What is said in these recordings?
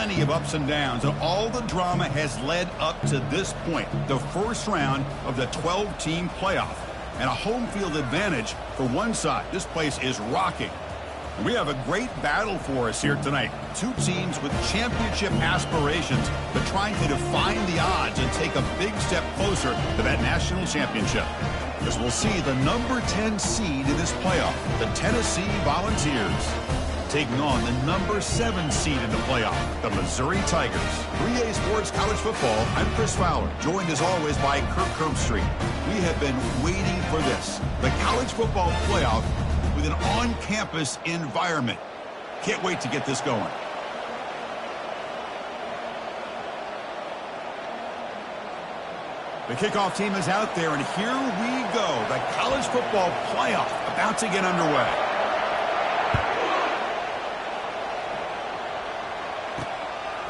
plenty of ups and downs, and all the drama has led up to this point, the first round of the 12-team playoff. And a home field advantage for one side. This place is rocking. We have a great battle for us here tonight. Two teams with championship aspirations, but trying to define the odds and take a big step closer to that national championship. As we'll see the number 10 seed in this playoff, the Tennessee Volunteers, taking on the number 7 seed in the playoff, the Missouri Tigers. 3A Sports College Football, I'm Chris Fowler, joined as always by Kirk Herbstreit. We have been waiting for this, the college football playoff with an on-campus environment. Can't wait to get this going. The kickoff team is out there, and here we go. The college football playoff about to get underway.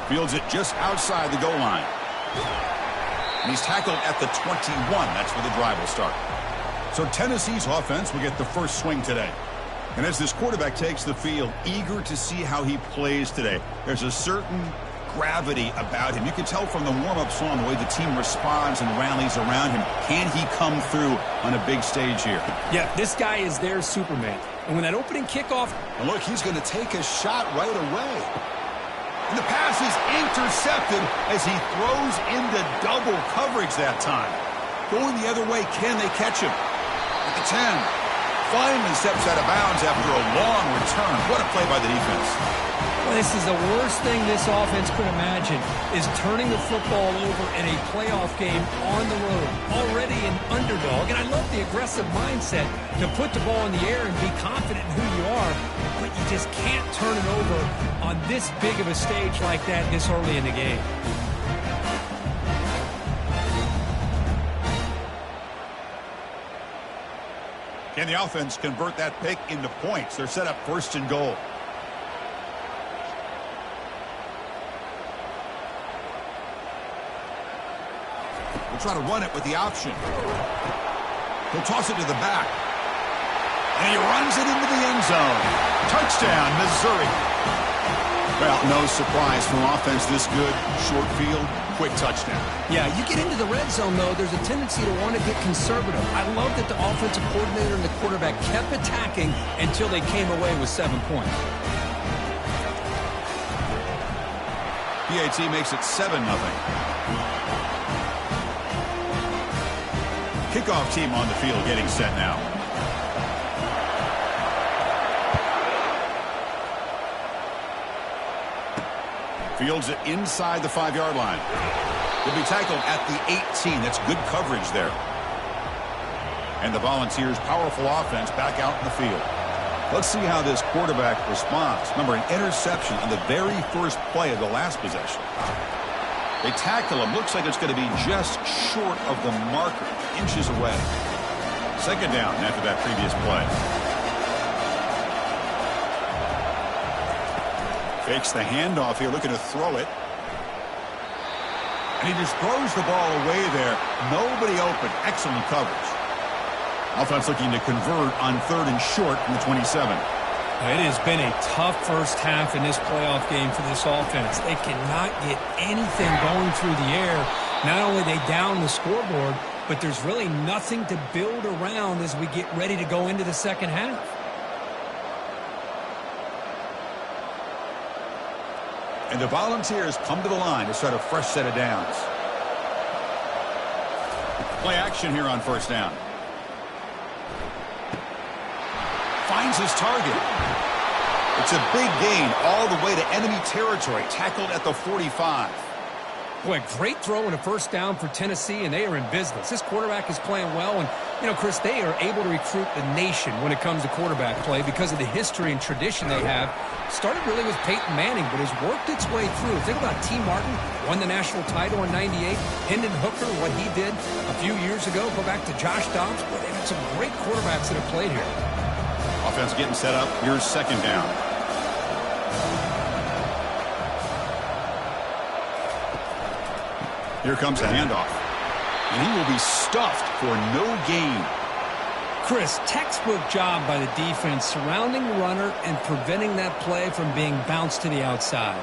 Fields it just outside the goal line. And he's tackled at the 21. That's where the drive will start. So Tennessee's offense will get the first swing today. And as this quarterback takes the field, eager to see how he plays today, there's a certain gravity about him. You can tell from the warm-up song the way the team responds and rallies around him. Can he come through on a big stage here? Yeah, this guy is their Superman. And when that opening kickoff... And look, he's going to take a shot right away. And the pass is intercepted as he throws into double coverage that time. Going the other way, can they catch him? At the 10. Finally steps out of bounds after a long return. What a play by the defense. Well, this is the worst thing this offense could imagine, is turning the football over in a playoff game on the road. Already an underdog, and I love the aggressive mindset to put the ball in the air and be confident in who you are, but you just can't turn it over on this big of a stage like that this early in the game. Can the offense convert that pick into points? They're set up first and goal. We'll try to run it with the option. He'll toss it to the back. And he runs it into the end zone. Touchdown, Missouri. Well, no surprise from offense this good. Short field, quick touchdown. Yeah, you get into the red zone, though, there's a tendency to want to get conservative. I love that the offensive coordinator and the quarterback kept attacking until they came away with 7 points. PAT makes it 7-0. Kickoff team on the field getting set now. Fields it inside the 5-yard line. He'll be tackled at the 18. That's good coverage there. And the Volunteers' powerful offense back out in the field. Let's see how this quarterback responds. Remember, an interception on the very first play of the last possession. They tackle him. Looks like it's going to be just short of the marker, inches away. Second down after that previous play. Fakes the handoff here, looking to throw it. And he just throws the ball away there. Nobody open. Excellent coverage. Offense looking to convert on 3rd and short from the 27. It has been a tough first half in this playoff game for this offense. They cannot get anything going through the air. Not only they down the scoreboard, but there's really nothing to build around as we get ready to go into the second half. And the Volunteers come to the line to start a fresh set of downs. Play action here on first down. Finds his target. It's a big gain all the way to enemy territory. Tackled at the 45. Boy, great throw and a first down for Tennessee, and they are in business. This quarterback is playing well, and, you know, Chris, they are able to recruit the nation when it comes to quarterback play because of the history and tradition they have. Started really with Peyton Manning, but has worked its way through. Think about T. Martin, won the national title in '98. Hendon Hooker, what he did a few years ago. Go back to Josh Dobbs. Boy, they've got some great quarterbacks that have played here. Offense getting set up. Here's second down. Here comes the handoff. And he will be stuffed for no gain. Chris, textbook job by the defense surrounding the runner and preventing that play from being bounced to the outside.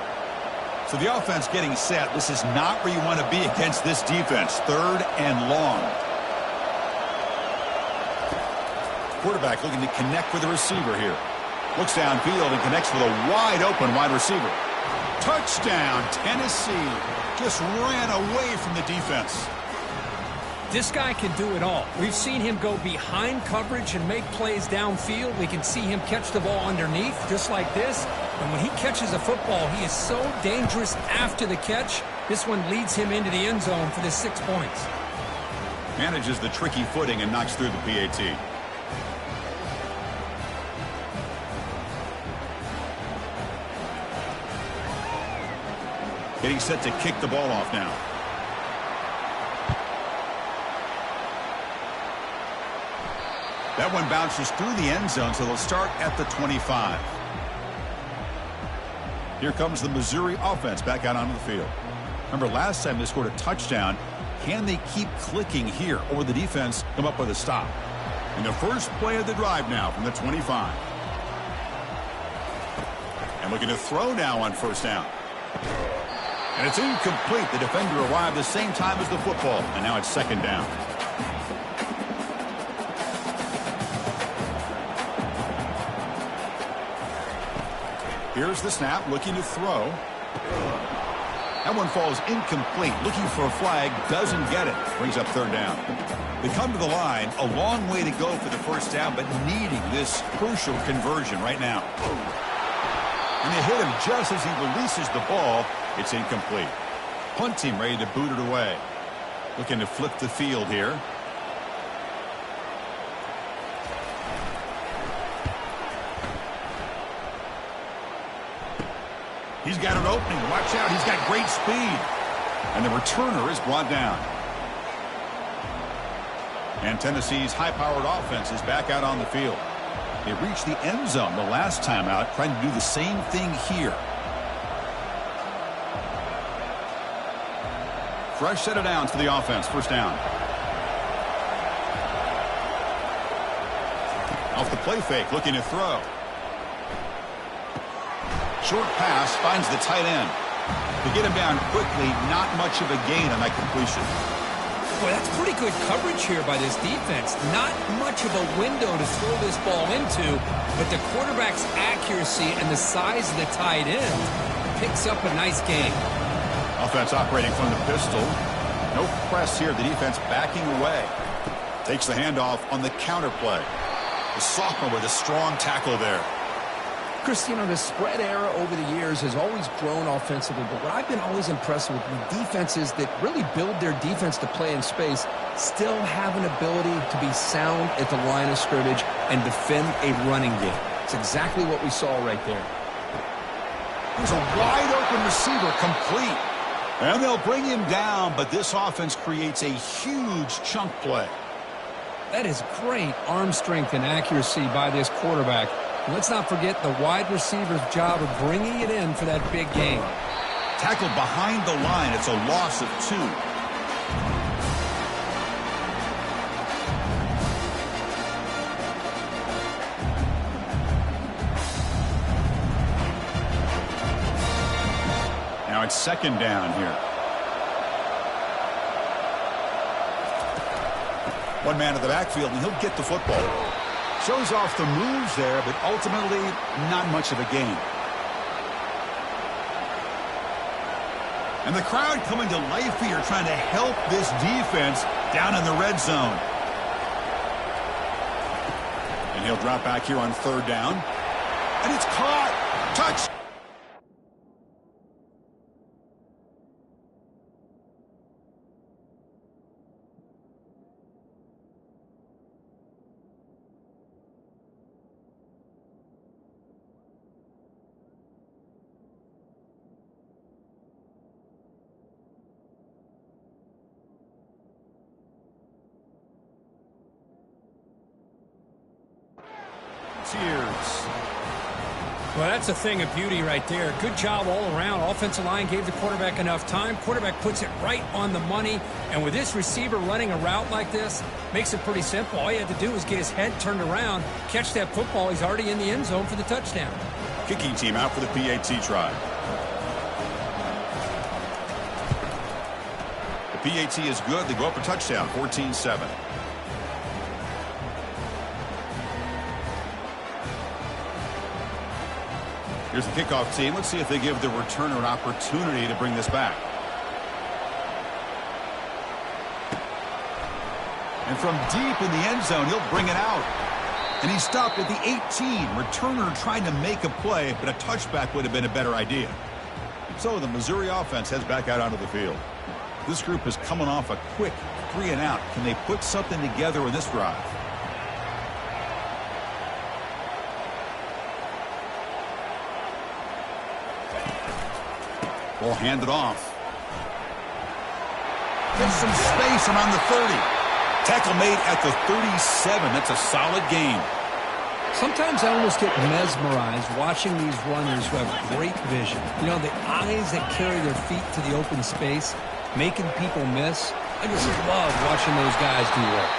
So the offense getting set. This is not where you want to be against this defense. 3rd and long. Quarterback looking to connect with the receiver here. Looks downfield and connects with a wide open wide receiver. Touchdown, Tennessee. Just ran away from the defense. This guy can do it all. We've seen him go behind coverage and make plays downfield. We can see him catch the ball underneath just like this. And when he catches a football, he is so dangerous after the catch. This one leads him into the end zone for the 6 points. Manages the tricky footing and knocks through the PAT. Getting set to kick the ball off now. That one bounces through the end zone, so they'll start at the 25. Here comes the Missouri offense back out onto the field. Remember, last time they scored a touchdown. Can they keep clicking here, or will the defense come up with a stop? In the first play of the drive now from the 25. And looking to throw now on 1st down. And it's incomplete. The defender arrived the same time as the football, and now it's 2nd down. Here's the snap, looking to throw. That one falls incomplete. Looking for a flag, doesn't get it. Brings up 3rd down. They come to the line, a long way to go for the 1st down, but needing this crucial conversion right now. And they hit him just as he releases the ball. It's incomplete. Punt team ready to boot it away. Looking to flip the field here. He's got an opening. Watch out. He's got great speed. And the returner is brought down. And Tennessee's high-powered offense is back out on the field. They reached the end zone the last time out, trying to do the same thing here. Fresh set of downs for the offense. 1st down. Off the play fake, looking to throw. Short pass finds the tight end. To get him down quickly, not much of a gain on that completion. Boy, that's pretty good coverage here by this defense. Not much of a window to throw this ball into, but the quarterback's accuracy and the size of the tight end picks up a nice gain. Offense operating from the pistol. No press here. The defense backing away. Takes the handoff on the counter play. The sophomore with a strong tackle there. Chris, you know, the spread era over the years has always grown offensively, but what I've been always impressed with defenses that really build their defense to play in space still have an ability to be sound at the line of scrimmage and defend a running game. It's exactly what we saw right there. There's a wide-open receiver, complete. And they'll bring him down, but this offense creates a huge chunk play. That is great arm strength and accuracy by this quarterback. Let's not forget the wide receiver's job of bringing it in for that big game. Tackled behind the line. It's a loss of 2. Now it's 2nd down here. One man in the backfield, and he'll get the football. Shows off the moves there, but ultimately not much of a gain. And the crowd coming to life here, trying to help this defense down in the red zone. And he'll drop back here on 3rd down. And it's caught. Touch. Well, that's a thing of beauty right there. Good job all around. Offensive line gave the quarterback enough time. Quarterback puts it right on the money. And with this receiver running a route like this, makes it pretty simple. All you had to do was get his head turned around, catch that football. He's already in the end zone for the touchdown. Kicking team out for the PAT try. PAT is good. They go up a touchdown, 14-7. Here's the kickoff team. Let's see if they give the returner an opportunity to bring this back. And from deep in the end zone, he'll bring it out. And he stopped at the 18. Returner trying to make a play, but a touchback would have been a better idea. So the Missouri offense heads back out onto the field. This group is coming off a quick 3-and-out. Can they put something together in this drive? Ball handed off. Gets some space around the 30. Tackle made at the 37. That's a solid gain. Sometimes I almost get mesmerized watching these runners who have great vision. You know, the eyes that carry their feet to the open space, making people miss. I just love watching those guys do work.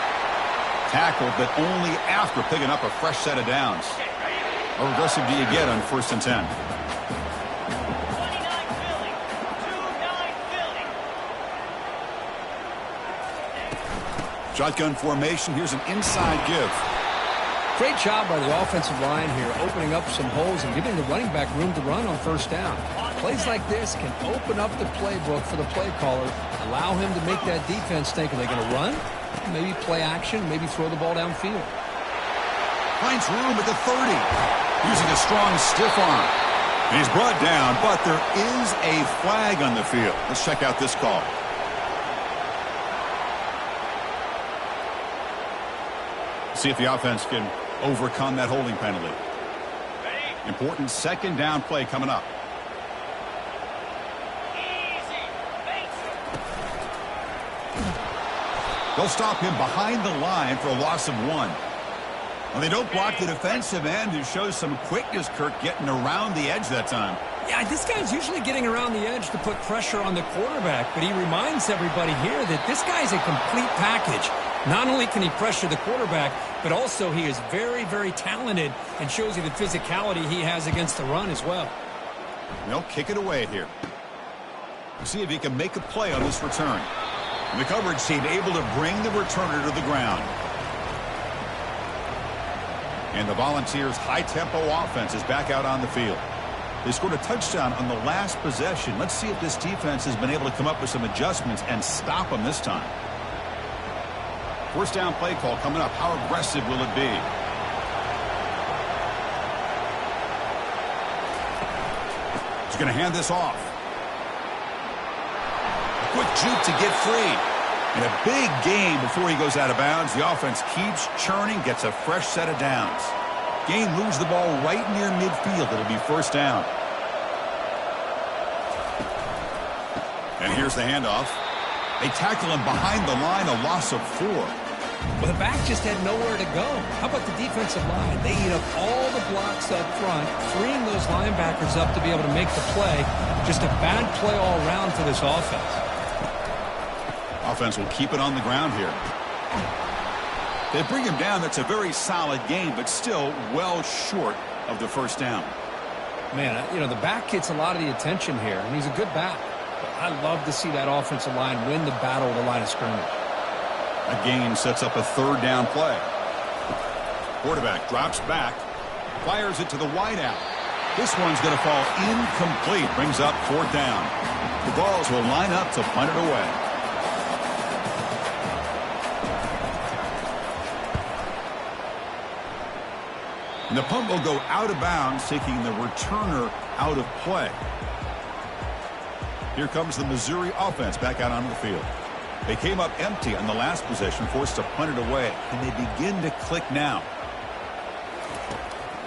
Tackled, but only after picking up a fresh set of downs. How aggressive do you get on 1st and 10? Shotgun formation. Here's an inside give. Great job by the offensive line here, opening up some holes and giving the running back room to run on 1st down. Plays like this can open up the playbook for the play caller, allow him to make that defense think, are they going to run? Maybe play action, maybe throw the ball downfield. Finds room at the 30. Using a strong stiff arm. And he's brought down, but there is a flag on the field. Let's check out this call. See if the offense can overcome that holding penalty. Important 2nd down play coming up. They'll stop him behind the line for a loss of 1. Well, they don't block the defensive end, who shows some quickness, Kirk, getting around the edge that time. Yeah, this guy's usually getting around the edge to put pressure on the quarterback, but he reminds everybody here that this guy's a complete package. Not only can he pressure the quarterback, but also he is very, very talented and shows you the physicality he has against the run as well. They'll kick it away here. See if he can make a play on this return. And the coverage team able to bring the returner to the ground. And the Volunteers' high-tempo offense is back out on the field. They scored a touchdown on the last possession. Let's see if this defense has been able to come up with some adjustments and stop them this time. 1st down play call coming up. How aggressive will it be? He's going to hand this off. A quick juke to get free. And a big gain before he goes out of bounds. The offense keeps churning, gets a fresh set of downs. Gain moves the ball right near midfield. It'll be 1st down. And here's the handoff. They tackle him behind the line, a loss of 4. Well, the back just had nowhere to go. How about the defensive line? They eat up all the blocks up front, freeing those linebackers up to be able to make the play. Just a bad play all around for this offense. Offense will keep it on the ground here. They bring him down. That's a very solid gain, but still well short of the 1st down. Man, you know, the back gets a lot of the attention here, and he's a good back. But I love to see that offensive line win the battle of the line of scrimmage. A gain sets up a 3rd down play. Quarterback drops back, fires it to the wideout. This one's going to fall incomplete. Brings up 4th down. The Vols will line up to punt it away. And the punt will go out of bounds, taking the returner out of play. Here comes the Missouri offense back out onto the field. They came up empty on the last possession, forced to punt it away. And they begin to click now.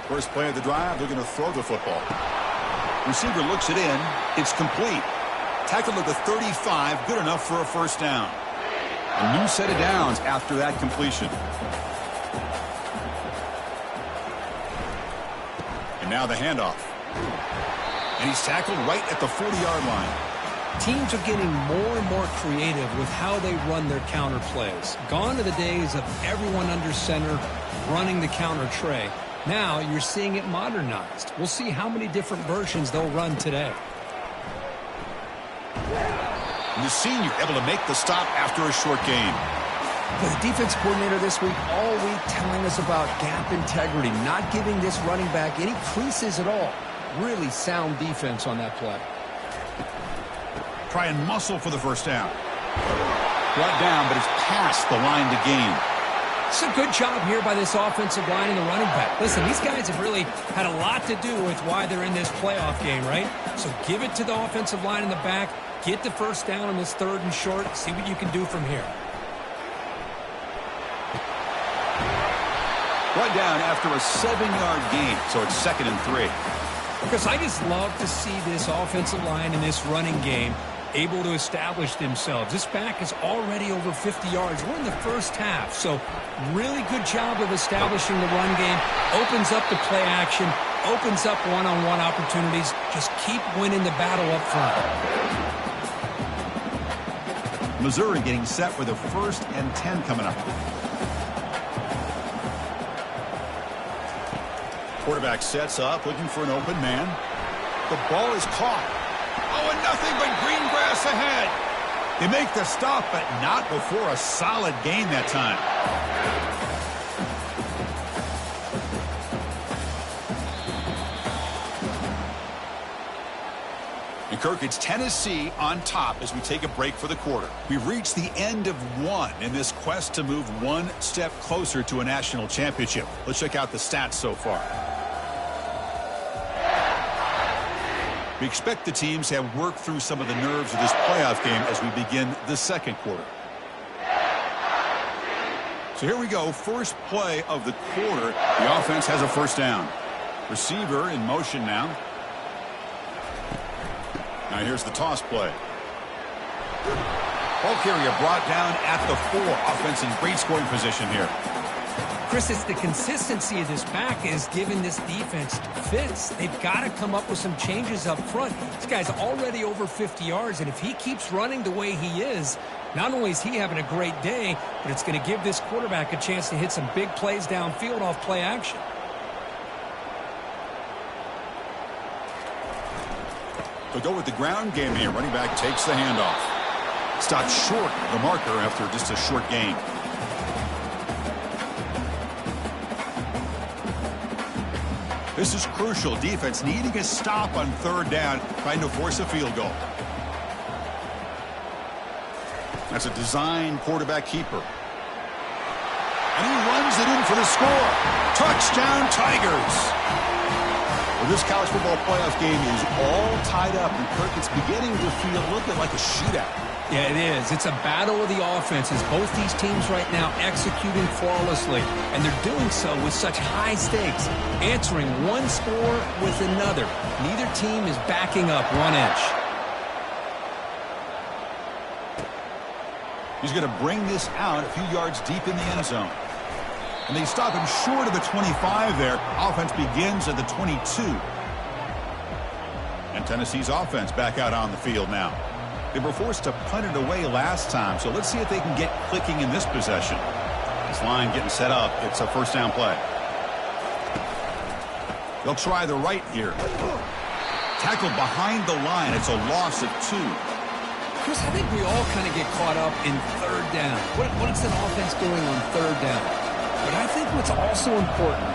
First play of the drive, they're going to throw the football. Receiver looks it in. It's complete. Tackled at the 35, good enough for a 1st down. A new set of downs after that completion. And now the handoff. And he's tackled right at the 40-yard line. Teams are getting more and more creative with how they run their counter plays. Gone are the days of everyone under center running the counter tray. Now you're seeing it modernized. We'll see how many different versions they'll run today. And the senior able to make the stop after a short gain. The defense coordinator this week, all week, telling us about gap integrity, not giving this running back any creases at all. Really sound defense on that play. Try and muscle for the first down. Brought down, but it's past the line to gain. It's a good job here by this offensive line and the running back. Listen, these guys have really had a lot to do with why they're in this playoff game, right? So give it to the offensive line in the back. Get the first down on this 3rd and short. See what you can do from here. Brought down after a 7-yard gain, so it's 2nd and 3. Because I just love to see this offensive line in this running game able to establish themselves. This back is already over 50 yards. We're in the first half, so really good job of establishing the run game. Opens up the play action, opens up one-on-one opportunities. Just keep winning the battle up front. Missouri getting set with a 1st and 10 coming up. Quarterback sets up, looking for an open man. The ball is caught. Oh, and nothing but green grass ahead. They make the stop, but not before a solid gain that time. And Kirk, it's Tennessee on top as we take a break for the quarter. We've reached the end of one in this quest to move one step closer to a national championship. Let's check out the stats so far. We expect the teams to have worked through some of the nerves of this playoff game as we begin the 2nd quarter. So here we go. First play of the quarter. The offense has a first down. Receiver in motion now. Now here's the toss play. Ball carrier brought down at the 4. Offense in great scoring position here. Chris, it's the consistency of this back is giving this defense fits. They've got to come up with some changes up front. This guy's already over 50 yards, and if he keeps running the way he is, not only is he having a great day, but it's going to give this quarterback a chance to hit some big plays downfield off play action. They'll go with the ground game here. Running back takes the handoff. Stopped short of the marker after just a short gain. This is crucial. Defense needing a stop on 3rd down, trying to force a field goal. That's a design quarterback keeper. And he runs it in for the score. Touchdown, Tigers. Well, this college football playoff game is all tied up, and Kirk, it's beginning to feel a little bit like a shootout. Yeah, it is. It's a battle of the offenses. Both these teams right now executing flawlessly, and they're doing so with such high stakes, answering one score with another. Neither team is backing up 1 inch. He's going to bring this out a few yards deep in the end zone. And they stop him short of the 25 there. Offense begins at the 22. And Tennessee's offense back out on the field now. They were forced to punt it away last time, so let's see if they can get clicking in this possession. This line getting set up. It's a first down play. They'll try the right here. Tackled behind the line. It's a loss of 2. Chris, I think we all kind of get caught up in 3rd down. What is an offense doing on 3rd down? But I think what's also important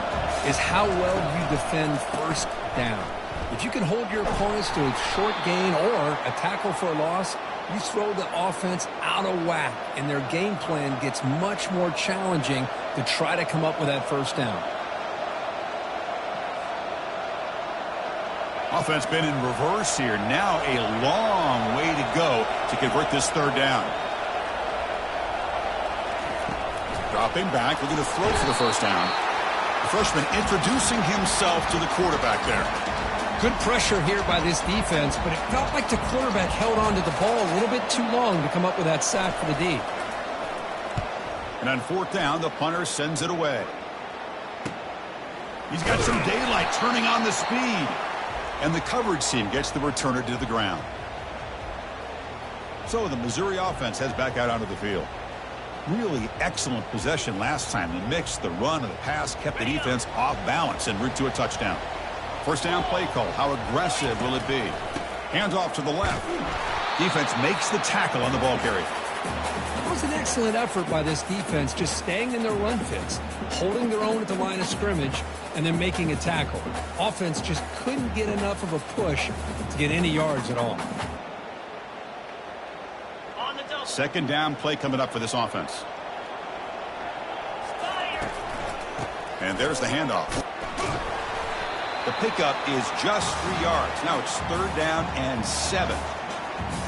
is how well you defend 1st down. If you can hold your opponents to a short gain or a tackle for a loss, you throw the offense out of whack, and their game plan gets much more challenging to try to come up with that first down. Offense been in reverse here. Now a long way to go to convert this 3rd down. Dropping back, looking to throw for the first down. The freshman introducing himself to the quarterback there. Good pressure here by this defense, but it felt like the quarterback held on to the ball a little bit too long to come up with that sack for the D. And on 4th down, the punter sends it away. He's got some daylight turning on the speed. And the coverage team gets the returner to the ground. So the Missouri offense heads back out onto the field. Really excellent possession last time. The mix, the run, and the pass kept the defense off balance en route to a touchdown. First down play call. How aggressive will it be? Hands off to the left. Defense makes the tackle on the ball carrier. It was an excellent effort by this defense, just staying in their run fits, holding their own at the line of scrimmage, and then making a tackle. Offense just couldn't get enough of a push to get any yards at all. Second down play coming up for this offense. And there's the handoff. The pickup is just 3 yards. Now it's 3rd down and 7.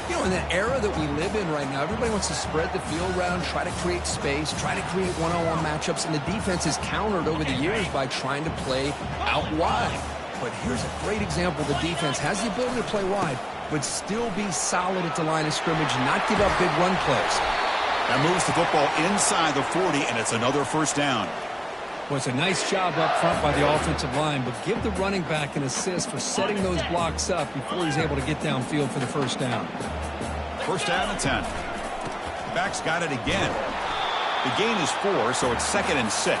You know, in the era that we live in right now, everybody wants to spread the field around, try to create space, try to create one-on-one matchups, and the defense is countered over the years by trying to play out wide. But here's a great example. The defense has the ability to play wide, but still be solid at the line of scrimmage and not give up big run plays. That moves the football inside the 40, and it's another 1st down. Well, it's a nice job up front by the offensive line, but give the running back an assist for setting those blocks up before he's able to get downfield for the 1st down. 1st down and 10. Back's got it again. The gain is 4, so it's 2nd and 6.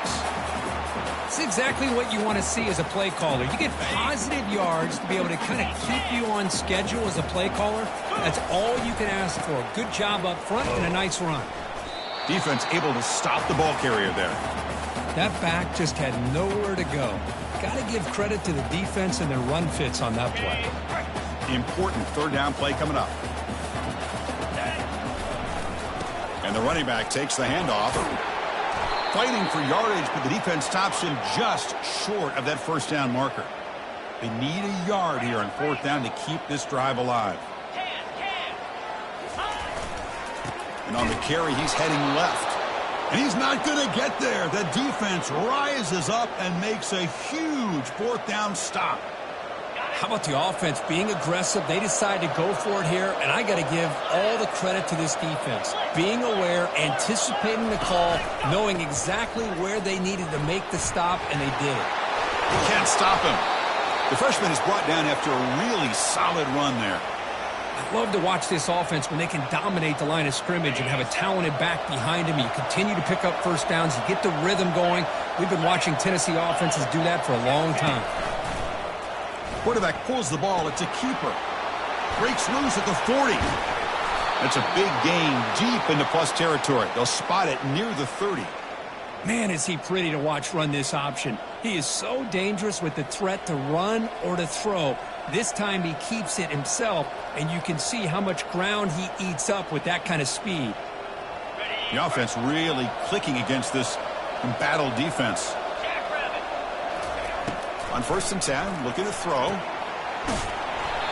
It's exactly what you want to see as a play caller. You get positive yards to be able to kind of keep you on schedule as a play caller. That's all you can ask for. Good job up front and a nice run. Defense able to stop the ball carrier there. That back just had nowhere to go. Got to give credit to the defense and their run fits on that play. Important 3rd down play coming up. And the running back takes the handoff. Fighting for yardage, but the defense stops him just short of that 1st down marker. They need a yard here on 4th down to keep this drive alive. And on the carry, he's heading left. And he's not going to get there. The defense rises up and makes a huge 4th down stop. How about the offense being aggressive? They decide to go for it here, and I got to give all the credit to this defense. Being aware, anticipating the call, knowing exactly where they needed to make the stop, and they did it. You can't stop him. The freshman is brought down after a really solid run there. I love to watch this offense when they can dominate the line of scrimmage and have a talented back behind him. You continue to pick up 1st downs. You get the rhythm going. We've been watching Tennessee offenses do that for a long time. Quarterback pulls the ball. It's a keeper. Breaks loose at the 40. That's a big gain deep into plus territory. They'll spot it near the 30. Man, is he pretty to watch run this option. He is so dangerous with the threat to run or to throw. This time he keeps it himself, and you can see how much ground he eats up with that kind of speed. The offense really clicking against this embattled defense. On 1st and 10, looking to throw.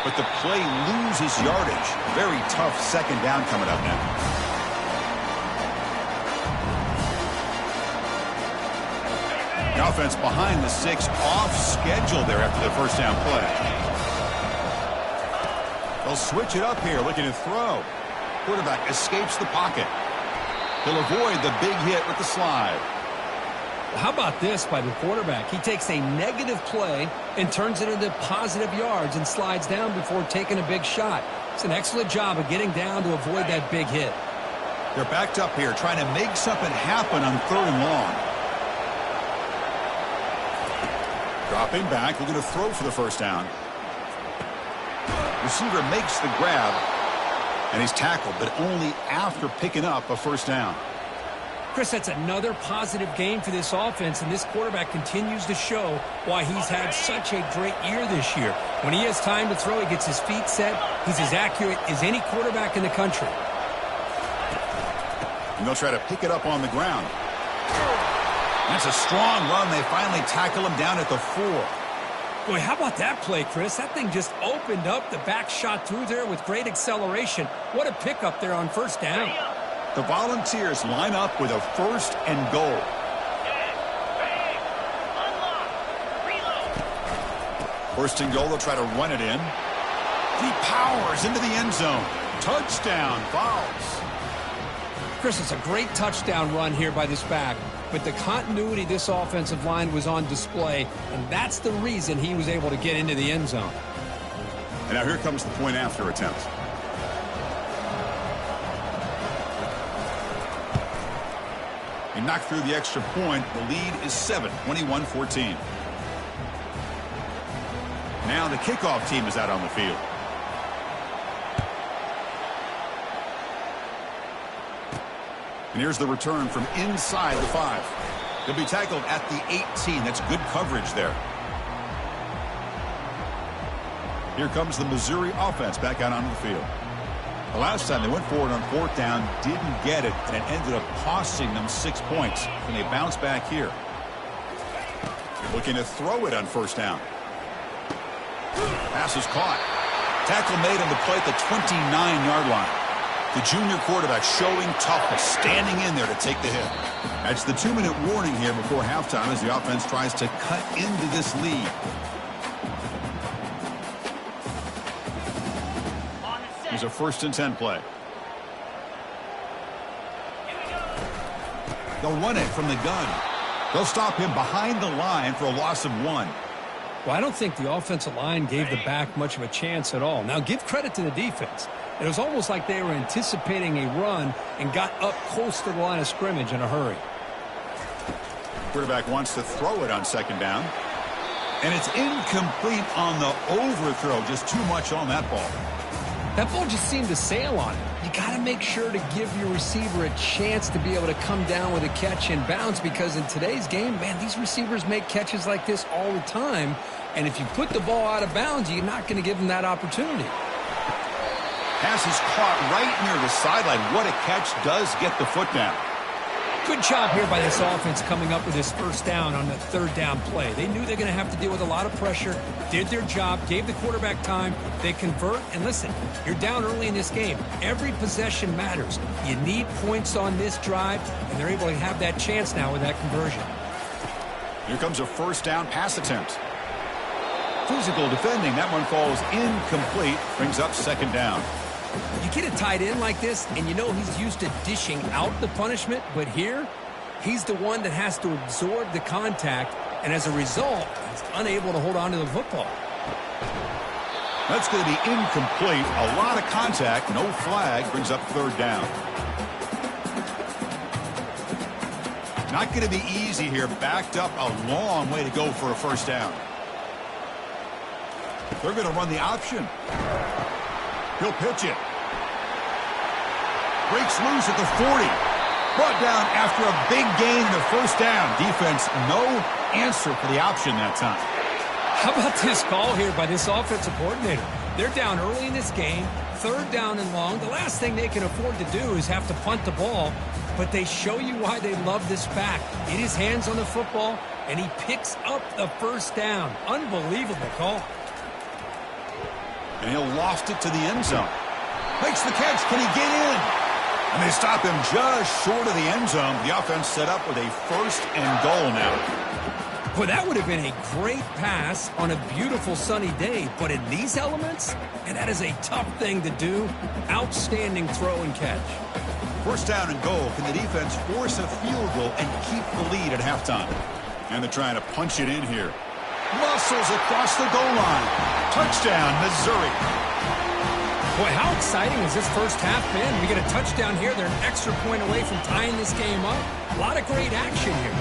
But the play loses yardage. Very tough 2nd down coming up now. The offense behind the 6, off schedule there after the 1st down play. They'll switch it up here, looking to throw. Quarterback escapes the pocket. He'll avoid the big hit with the slide. How about this by the quarterback? He takes a negative play and turns it into positive yards and slides down before taking a big shot. It's an excellent job of getting down to avoid that big hit. They're backed up here, trying to make something happen on 3rd and long. Dropping back, looking to throw for the 1st down. Receiver makes the grab, and he's tackled, but only after picking up a 1st down. Chris, that's another positive game for this offense, and this quarterback continues to show why he's had such a great year this year. When he has time to throw, he gets his feet set. He's as accurate as any quarterback in the country. And they'll try to pick it up on the ground. That's a strong run. They finally tackle him down at the 4. Boy, how about that play, Chris? That thing just opened up. The back shot through there with great acceleration. What a pickup there on 1st down. The Volunteers line up with a 1st and goal. First and goal, they'll try to run it in. He powers into the end zone. Touchdown, Vols. Chris, it's a great touchdown run here by this back, but the continuity of this offensive line was on display, and that's the reason he was able to get into the end zone. And now here comes the point after attempt. He knocked through the extra point. The lead is 7, 21-14. Now the kickoff team is out on the field. And here's the return from inside the 5. He'll be tackled at the 18. That's good coverage there. Here comes the Missouri offense back out onto the field. The last time they went forward on 4th down, didn't get it, and it ended up costing them 6 points. And they bounce back here. Looking to throw it on 1st down. Pass is caught. Tackle made on the play at the 29-yard line. The junior quarterback showing toughness, standing in there to take the hit. That's the 2-minute warning here before halftime as the offense tries to cut into this lead. Here's a 1st and 10 play. They'll run it from the gun. They'll stop him behind the line for a loss of 1. Well, I don't think the offensive line gave the back much of a chance at all. Now, give credit to the defense. It was almost like they were anticipating a run and got up close to the line of scrimmage in a hurry. Quarterback wants to throw it on 2nd down. And it's incomplete on the overthrow. Just too much on that ball. That ball just seemed to sail on it. You got to make sure to give your receiver a chance to be able to come down with a catch and bounce, because in today's game, man, these receivers make catches like this all the time. And if you put the ball out of bounds, you're not going to give them that opportunity. Pass is caught right near the sideline. What a catch. Does get the foot down. Good job here by this offense coming up with this 1st down on the 3rd down play. They knew they're going to have to deal with a lot of pressure, did their job, gave the quarterback time. They convert, and listen, you're down early in this game. Every possession matters. You need points on this drive, and they're able to have that chance now with that conversion. Here comes a 1st down pass attempt. Physical defending. That one falls incomplete. Brings up 2nd down. You get a tight end like this, and you know he's used to dishing out the punishment, but here, he's the one that has to absorb the contact, and as a result, he's unable to hold on to the football. That's going to be incomplete. A lot of contact, no flag, brings up 3rd down. Not going to be easy here. Backed up a long way to go for a 1st down. They're going to run the option. He'll pitch it. Breaks loose at the 40. Brought down after a big gain, the 1st down. Defense, no answer for the option that time. How about this call here by this offensive coordinator? They're down early in this game, 3rd down and long. The last thing they can afford to do is have to punt the ball, but they show you why they love this back. Get his hands on the football, and he picks up the 1st down. Unbelievable call. And he'll loft it to the end zone. Makes the catch. Can he get in? And they stop him just short of the end zone. The offense set up with a 1st and goal now. Well, that would have been a great pass on a beautiful sunny day. But in these elements, and that is a tough thing to do. Outstanding throw and catch. 1st down and goal. Can the defense force a field goal and keep the lead at halftime? And they're trying to punch it in here. Muscles across the goal line. Touchdown, Missouri. Boy, how exciting has this 1st half been? We get a touchdown here. They're an extra point away from tying this game up. A lot of great action here.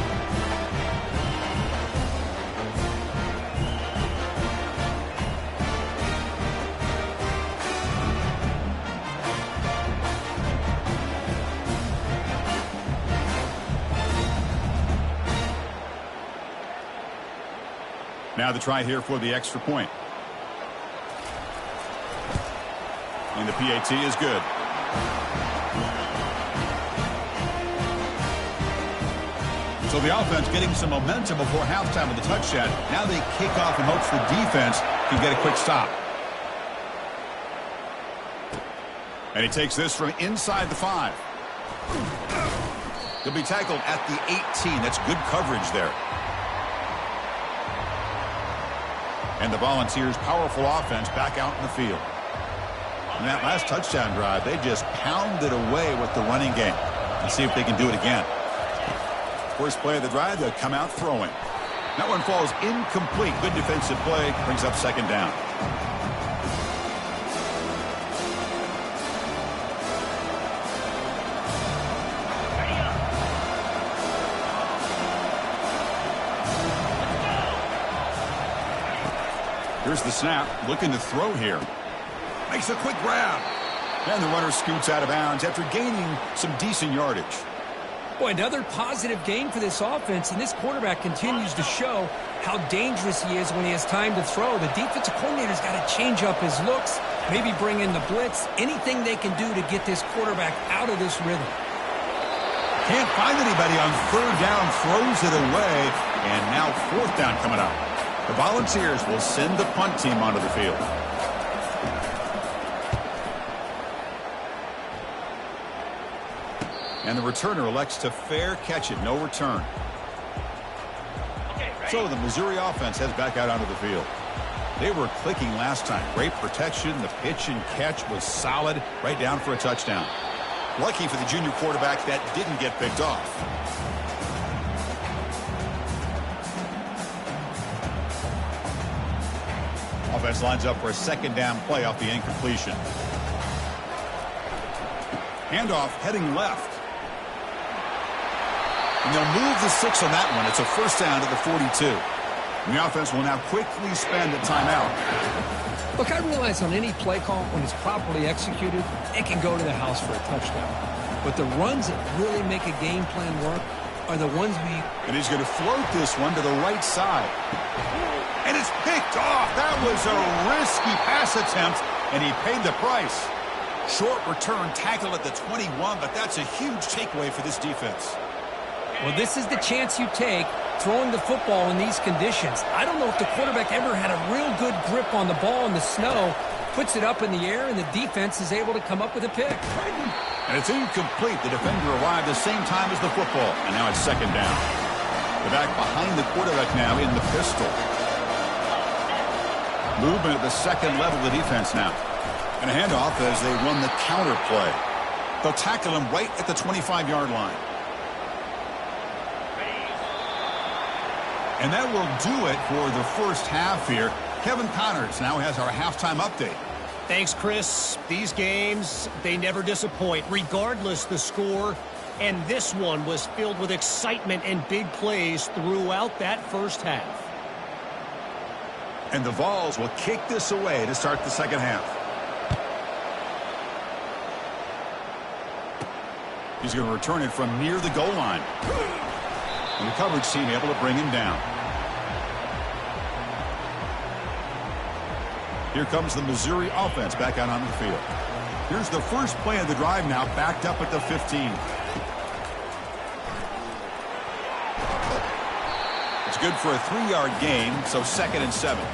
Now the try here for the extra point. And the PAT is good. So the offense getting some momentum before halftime with the touchdown. Now they kick off in hopes the defense can get a quick stop. And he takes this from inside the 5. He'll be tackled at the 18. That's good coverage there. And the Volunteers' powerful offense back out in the field. In that last touchdown drive, they just pounded away with the running game. Let's see if they can do it again. First play of the drive, they'll come out throwing. That one falls incomplete. Good defensive play. Brings up 2nd down. Here's the snap, looking to throw here. Makes a quick grab. And the runner scoots out of bounds after gaining some decent yardage. Boy, another positive game for this offense, and this quarterback continues to show how dangerous he is when he has time to throw. The defensive coordinator's got to change up his looks, maybe bring in the blitz, anything they can do to get this quarterback out of this rhythm. Can't find anybody on third down, throws it away, and now fourth down coming up. The Volunteers will send the punt team onto the field. And the returner elects to fair catch it, no return. So the Missouri offense heads back out onto the field. They were clicking last time. Great protection. The pitch and catch was solid, right down for a touchdown. Lucky for the junior quarterback that didn't get picked off. Offense lines up for a second down play off the incompletion. Handoff heading left. And they'll move the 6 on that one. It's a first down to the 42. And the offense will now quickly spend a timeout. Look, I realize on any play call, when it's properly executed, it can go to the house for a touchdown. But the runs that really make a game plan work are the ones And he's going to float this one to the right side. And it's picked off. That was a risky pass attempt, and he paid the price. Short return tackle at the 21, but that's a huge takeaway for this defense. Well, this is the chance you take throwing the football in these conditions. I don't know if the quarterback ever had a real good grip on the ball in the snow, puts it up in the air, and the defense is able to come up with a pick. And it's incomplete. The defender arrived the same time as the football, and now it's second down. The back behind the quarterback now in the pistol. Movement at the second level of the defense now. And a handoff as they run the counter play. They'll tackle him right at the 25-yard line. And that will do it for the first half here. Kevin Connors now has our halftime update. Thanks, Chris. These games, they never disappoint, regardless the score. And this one was filled with excitement and big plays throughout that first half. And the Vols will kick this away to start the second half. He's going to return it from near the goal line. And the coverage team able to bring him down. Here comes the Missouri offense back out onto the field. Here's the first play of the drive now, backed up at the 15. It's good for a 3-yard gain, so 2nd and 7.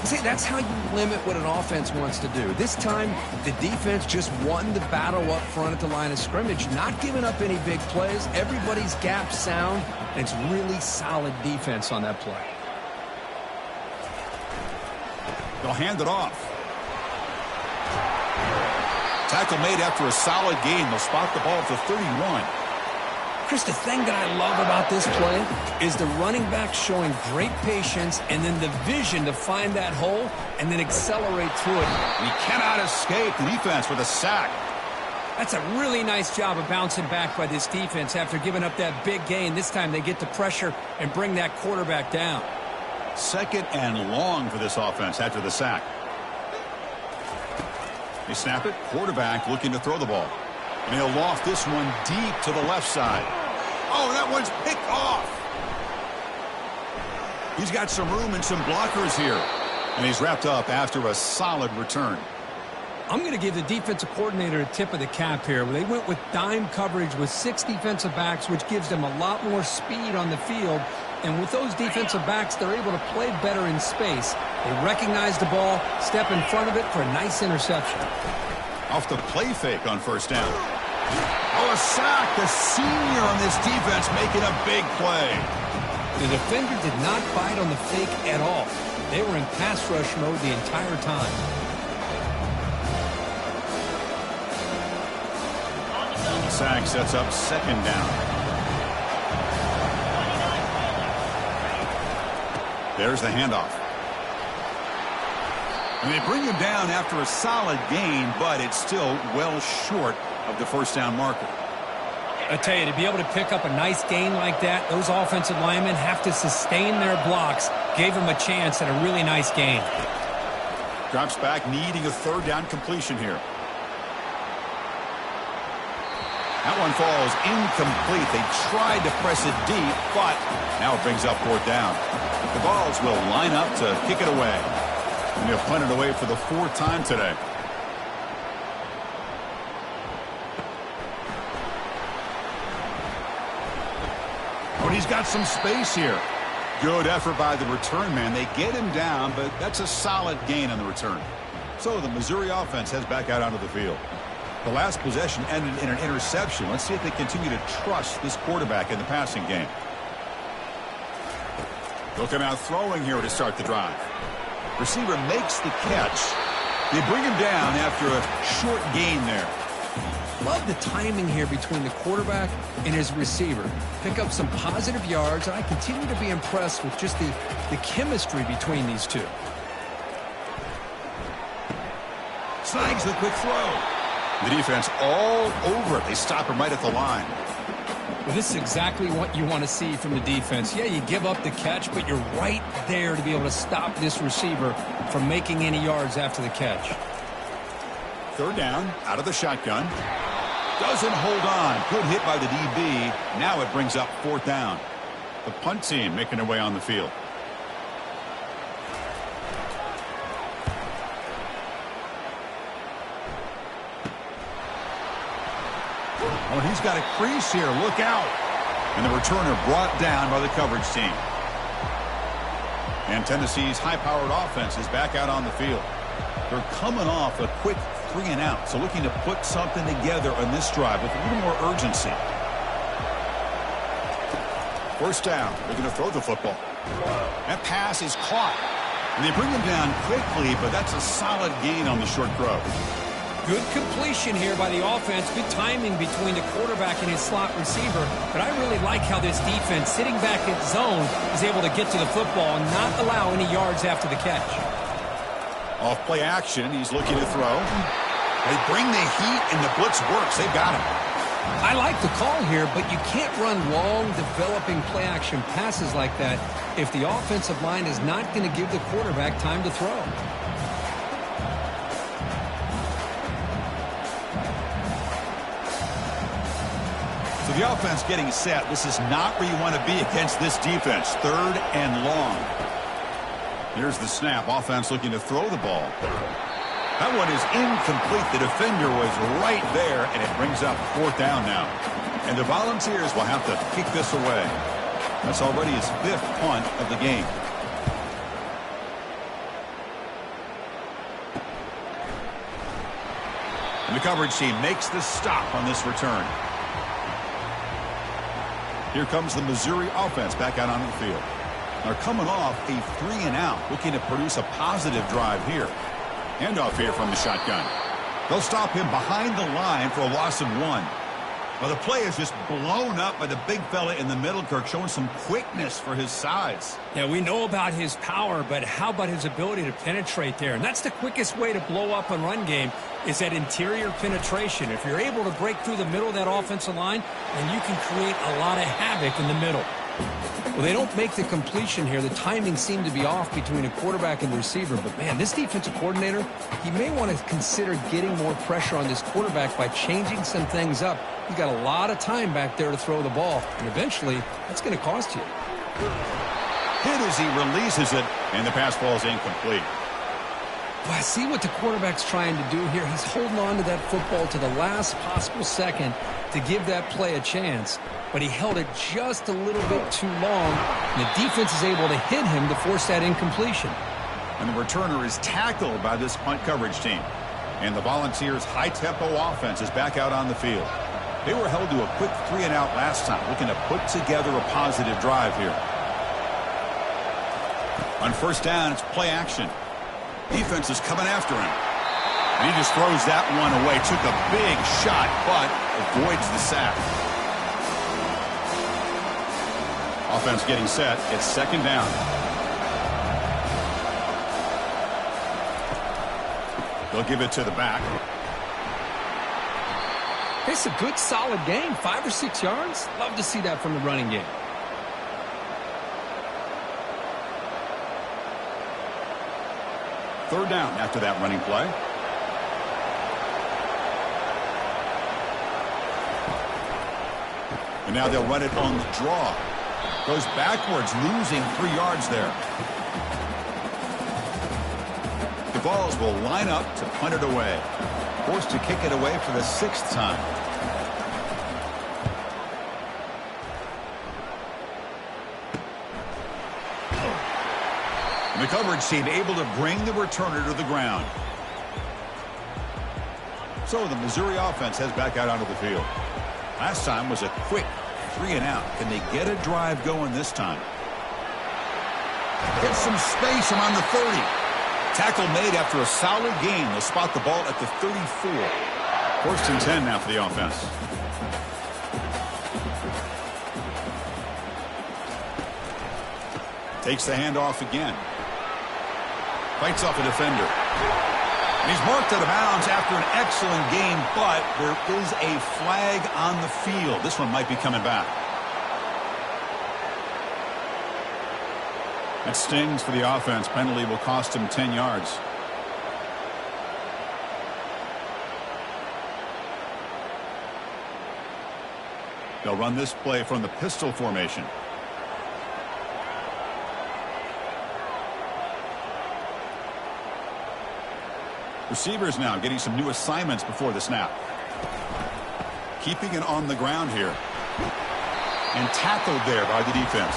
See, that's how you limit what an offense wants to do. This time, the defense just won the battle up front at the line of scrimmage, not giving up any big plays. Everybody's gap sound, and it's really solid defense on that play. They'll hand it off. Tackle made after a solid gain. They'll spot the ball at the 31. Chris, the thing that I love about this play is the running back showing great patience and then the vision to find that hole and then accelerate through it. He cannot escape the defense with a sack. That's a really nice job of bouncing back by this defense after giving up that big gain. This time they get the pressure and bring that quarterback down. 2nd and long for this offense after the sack. They snap it. Quarterback looking to throw the ball. And he'll loft this one deep to the left side. Oh, that one's picked off. He's got some room and some blockers here. And he's wrapped up after a solid return. I'm going to give the defensive coordinator a tip of the cap here. They went with dime coverage with 6 defensive backs, which gives them a lot more speed on the field. And with those defensive backs, they're able to play better in space. They recognize the ball, step in front of it for a nice interception. Off the play fake on first down. Oh, a sack. The senior on this defense making a big play. The defender did not bite on the fake at all. They were in pass rush mode the entire time. The sack sets up second down. There's the handoff. And they bring him down after a solid gain, but it's still well short of the first down marker. I tell you, to be able to pick up a nice gain like that, those offensive linemen have to sustain their blocks. Gave him a chance at a really nice gain. Drops back, needing a third down completion here. That one falls incomplete. They tried to press it deep, but now it brings up fourth down. The Vols will line up to kick it away. And they'll punt it away for the fourth time today. But he's got some space here. Good effort by the return man. They get him down, but that's a solid gain on the return. So the Missouri offense heads back out onto the field. The last possession ended in an interception. Let's see if they continue to trust this quarterback in the passing game. They'll come out throwing here to start the drive. Receiver makes the catch. They bring him down after a short gain there. Love the timing here between the quarterback and his receiver. Pick up some positive yards, and I continue to be impressed with just the chemistry between these two. Snags the quick throw. The defense all over it. They stop him right at the line. Well, this is exactly what you want to see from the defense. Yeah, you give up the catch, but you're right there to be able to stop this receiver from making any yards after the catch. Third down, out of the shotgun. Doesn't hold on. Good hit by the DB. Now it brings up fourth down. The punt team making their way on the field. Oh, he's got a crease here. Look out. And the returner brought down by the coverage team. And Tennessee's high-powered offense is back out on the field. They're coming off a quick 3 and out, so looking to put something together on this drive with a little more urgency. First down. They're going to throw the football. That pass is caught. And they bring him down quickly, but that's a solid gain on the short throw. Good completion here by the offense. Good timing between the quarterback and his slot receiver. But I really like how this defense, sitting back in zone, is able to get to the football and not allow any yards after the catch. Off play action. He's looking to throw. They bring the heat, and the blitz works. They've got him. I like the call here, but you can't run long, developing play-action passes like that if the offensive line is not going to give the quarterback time to throw. So the offense getting set. This is not where you want to be against this defense. Third and long. Here's the snap. Offense looking to throw the ball. That one is incomplete. The defender was right there, and it brings up fourth down now. And the Volunteers will have to kick this away. That's already his 5th punt of the game. And the coverage team makes the stop on this return. Here comes the Missouri offense back out onto the field. They're coming off a 3 and out, looking to produce a positive drive here. Handoff here from the shotgun. They'll stop him behind the line for a loss of 1. Well, the play is just blown up by the big fella in the middle, Kirk, showing some quickness for his size. Yeah, we know about his power, but how about his ability to penetrate there? And that's the quickest way to blow up a run game, is that interior penetration. If you're able to break through the middle of that offensive line, then you can create a lot of havoc in the middle. Well, they don't make the completion here. The timing seemed to be off between a quarterback and the receiver. But, man, this defensive coordinator, he may want to consider getting more pressure on this quarterback by changing some things up. He's got a lot of time back there to throw the ball. And eventually, that's going to cost you. Hit as he releases it, and the pass ball is incomplete. Well, I see what the quarterback's trying to do here. He's holding on to that football to the last possible second to give that play a chance. But he held it just a little bit too long, and the defense is able to hit him to force that incompletion. And the returner is tackled by this punt coverage team. And the Volunteers' high-tempo offense is back out on the field. They were held to a quick 3 and out last time, looking to put together a positive drive here. On first down, it's play action. Defense is coming after him. And he just throws that one away. Took a big shot, but avoids the sack. Offense getting set. It's second down. They'll give it to the back. It's a good, solid game. 5 or 6 yards. Love to see that from the running game. Third down after that running play. And now they'll run it on the draw. Goes backwards, losing 3 yards there. The Vols will line up to punt it away. Forced to kick it away for the 6th time. And the coverage team able to bring the returner to the ground. So the Missouri offense heads back out onto the field. Last time was a quick 3 and out. Can they get a drive going this time? Get some space around the 30. Tackle made after a solid gain. They'll spot the ball at the 34. 1st and 10 now for the offense. Takes the handoff again. Fights off a defender. And he's marked out of bounds after an excellent game, but there is a flag on the field. This one might be coming back. That stings for the offense. Penalty will cost him 10 yards. They'll run this play from the pistol formation. Receivers now getting some new assignments before the snap. Keeping it on the ground here. And tackled there by the defense.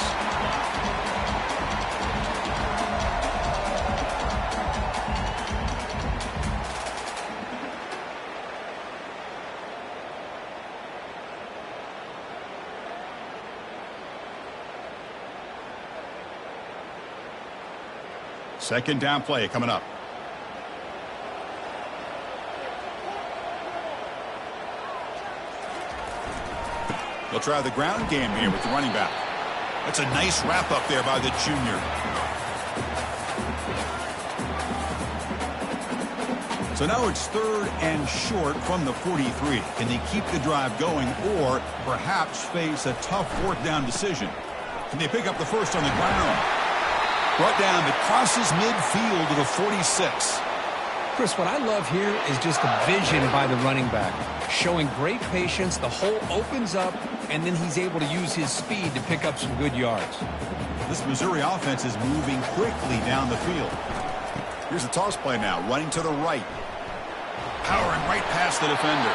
Second down play coming up. They'll try the ground game here with the running back. That's a nice wrap up there by the junior. So now it's 3rd and short from the 43. Can they keep the drive going or perhaps face a tough 4th down decision? Can they pick up the first on the ground? Brought down, it crosses midfield to the 46. Chris, what I love here is just the vision by the running back. Showing great patience, the hole opens up, and then he's able to use his speed to pick up some good yards. This Missouri offense is moving quickly down the field. Here's a toss play now, running to the right. Powering right past the defender.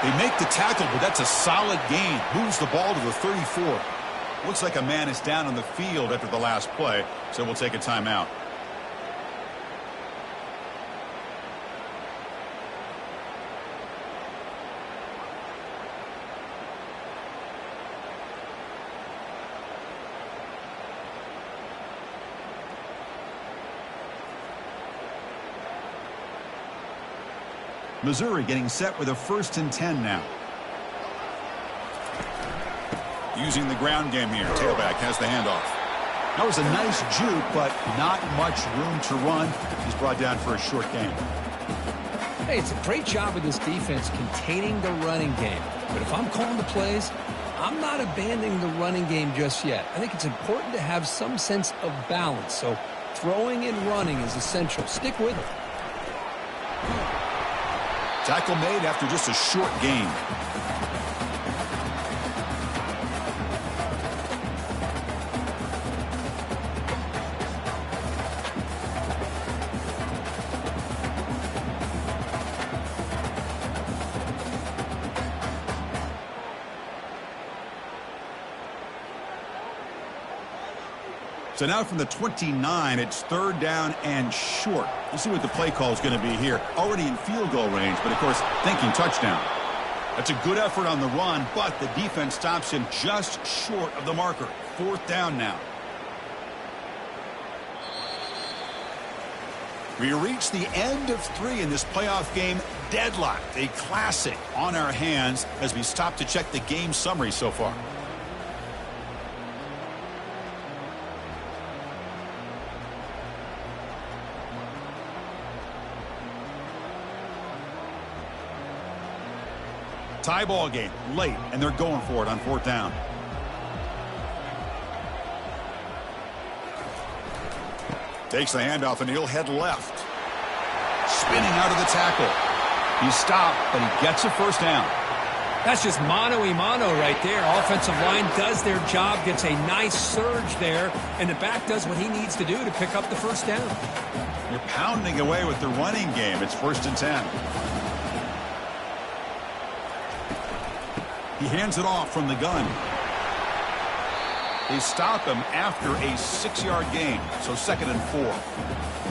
They make the tackle, but that's a solid gain. Moves the ball to the 34. Looks like a man is down on the field after the last play, so we'll take a timeout. Missouri getting set with a 1st and 10 now. Using the ground game here. Tailback has the handoff. That was a nice juke, but not much room to run. He's brought down for a short gain. Hey, it's a great job of this defense containing the running game. But if I'm calling the plays, I'm not abandoning the running game just yet. I think it's important to have some sense of balance. So throwing and running is essential. Stick with it. Tackle made after just a short gain. So now from the 29, it's 3rd down and short. Let's see what the play call is going to be here. Already in field goal range, but of course, thinking touchdown. That's a good effort on the run, but the defense stops him just short of the marker. 4th down now. We reach the end of 3 in this playoff game. Deadlocked, a classic on our hands as we stop to check the game summary so far. Tie ball game late, and they're going for it on 4th down. Takes the handoff, and he'll head left. Spinning out of the tackle. He's stopped, but he gets a 1st down. That's just mano-a-mano right there. Offensive line does their job, gets a nice surge there, and the back does what he needs to do to pick up the first down. You're pounding away with the running game. It's 1st and 10. He hands it off from the gun. They stop him after a 6-yard gain, so 2nd and 4.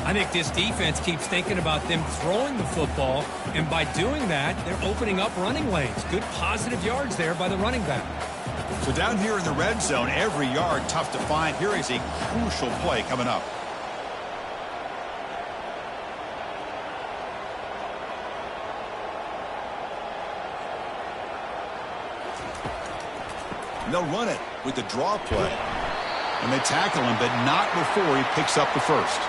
I think this defense keeps thinking about them throwing the football, and by doing that, they're opening up running lanes. Good positive yards there by the running back. So down here in the red zone, every yard tough to find. Here is a crucial play coming up. And they'll run it with the draw play. And they tackle him, but not before he picks up the first.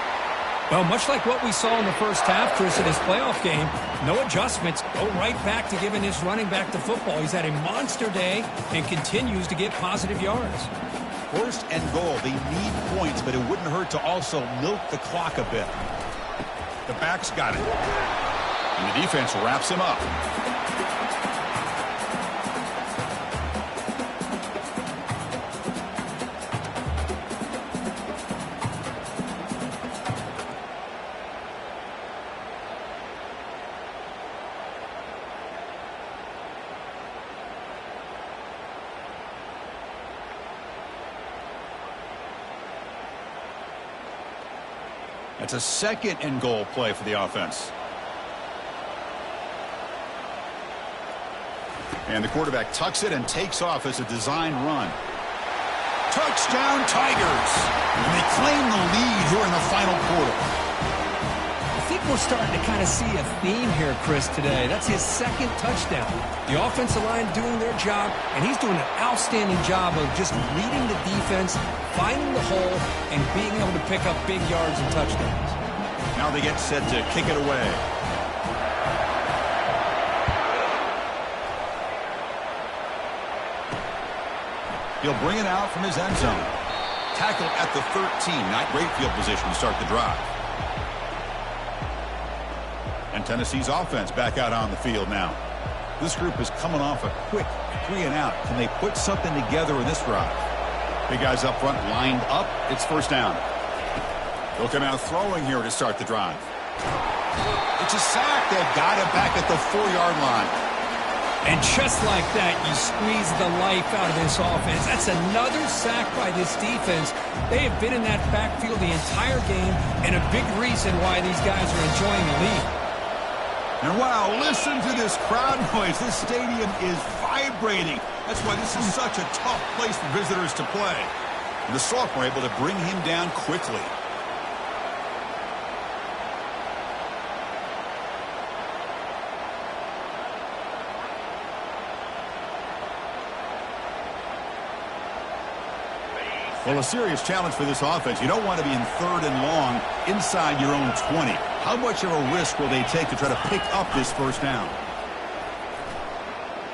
Well, much like what we saw in the first half, Chris, in his playoff game, no adjustments, go right back to giving his running back the football. He's had a monster day and continues to get positive yards. 1st and goal. They need points, but it wouldn't hurt to also milk the clock a bit. The back's got it. And the defense wraps him up. It's a 2nd and goal play for the offense. And the quarterback tucks it and takes off as a design run. Touchdown Tigers! And they claim the lead here in the final quarter. I think we're starting to kind of see a theme here, Chris, today. That's his 2nd touchdown. The offensive line doing their job, and he's doing an outstanding job of just reading the defense, finding the hole, and being able to pick up big yards and touchdowns. Now they get set to kick it away. He'll bring it out from his end zone. Tackle at the 13. Not great field position to start the drive. And Tennessee's offense back out on the field now. This group is coming off a quick 3 and out. Can they put something together in this drive? Big guys up front lined up. It's 1st down. They'll come out throwing here to start the drive. It's a sack. They've got it back at the 4-yard line. And just like that, you squeeze the life out of this offense. That's another sack by this defense. They have been in that backfield the entire game, and a big reason why these guys are enjoying the lead. And wow, listen to this crowd noise. This stadium is vibrating. That's why this is such a tough place for visitors to play. And the sophomore able to bring him down quickly. Well, a serious challenge for this offense. You don't want to be in 3rd and long inside your own 20. How much of a risk will they take to try to pick up this 1st down?